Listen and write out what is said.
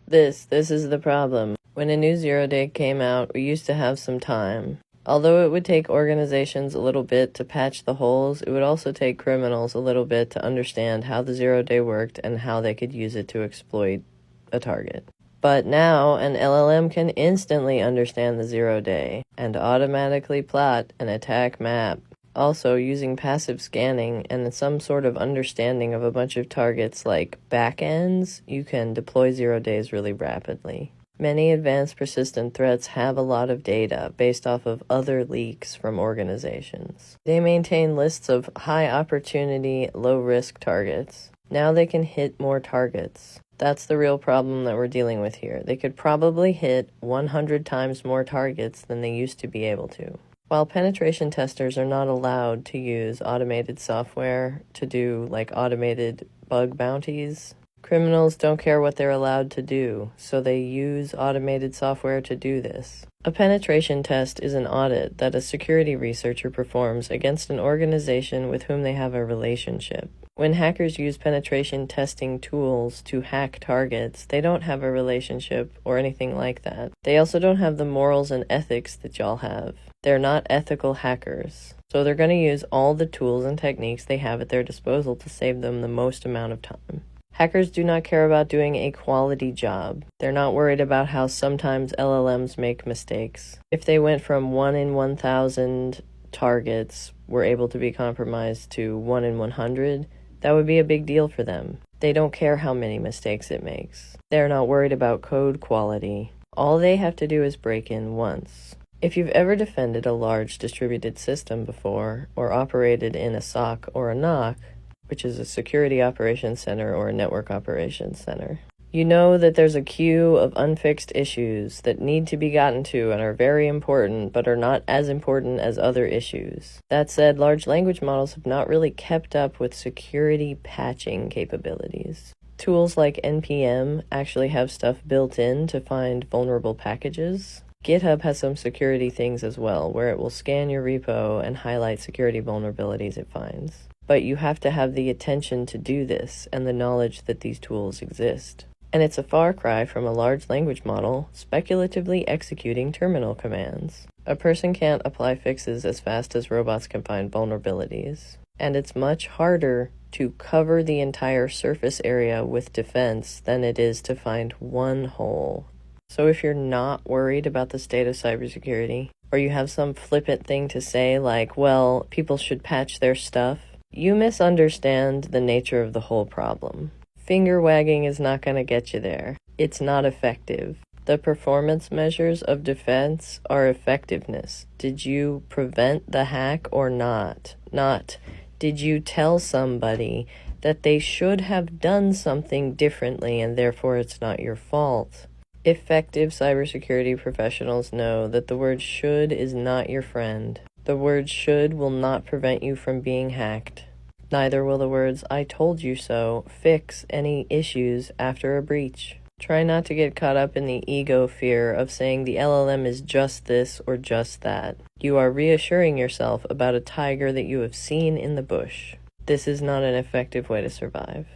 This is the problem. When a new zero-day came out, we used to have some time. Although it would take organizations a little bit to patch the holes, it would also take criminals a little bit to understand how the zero-day worked and how they could use it to exploit a target. But now, an LLM can instantly understand the zero-day and automatically plot an attack map. Also, using passive scanning and some sort of understanding of a bunch of targets like backends, you can deploy zero days really rapidly. Many advanced persistent threats have a lot of data based off of other leaks from organizations. They maintain lists of high opportunity, low risk targets. Now they can hit more targets. That's the real problem that we're dealing with here. They could probably hit 100 times more targets than they used to be able to. While penetration testers are not allowed to use automated software to do like automated bug bounties, criminals don't care what they're allowed to do, so they use automated software to do this. A penetration test is an audit that a security researcher performs against an organization with whom they have a relationship. When hackers use penetration testing tools to hack targets, they don't have a relationship or anything like that. They also don't have the morals and ethics that y'all have. They're not ethical hackers. So they're going to use all the tools and techniques they have at their disposal to save them the most amount of time. Hackers do not care about doing a quality job. They're not worried about how sometimes LLMs make mistakes. If they went from 1 in 1,000 targets were able to be compromised to 1 in 100, that would be a big deal for them. They don't care how many mistakes it makes. They're not worried about code quality. All they have to do is break in once. If you've ever defended a large distributed system before, or operated in a SOC or a NOC, which is a security operations center or a network operations center, you know that there's a queue of unfixed issues that need to be gotten to and are very important, but are not as important as other issues. That said, large language models have not really kept up with security patching capabilities. Tools like NPM actually have stuff built in to find vulnerable packages. GitHub has some security things as well, where it will scan your repo and highlight security vulnerabilities it finds. But you have to have the attention to do this and the knowledge that these tools exist. And it's a far cry from a large language model speculatively executing terminal commands. A person can't apply fixes as fast as robots can find vulnerabilities. And it's much harder to cover the entire surface area with defense than it is to find one hole. So if you're not worried about the state of cybersecurity, or you have some flippant thing to say like, well, people should patch their stuff, you misunderstand the nature of the whole problem. Finger wagging is not going to get you there. It's not effective. The performance measures of defense are effectiveness. Did you prevent the hack or not? Not, did you tell somebody that they should have done something differently and therefore it's not your fault? Effective cybersecurity professionals know that the word should is not your friend. The word should will not prevent you from being hacked. Neither will the words, I told you so, fix any issues after a breach. Try not to get caught up in the ego fear of saying the LLM is just this or just that. You are reassuring yourself about a tiger that you have seen in the bush. This is not an effective way to survive.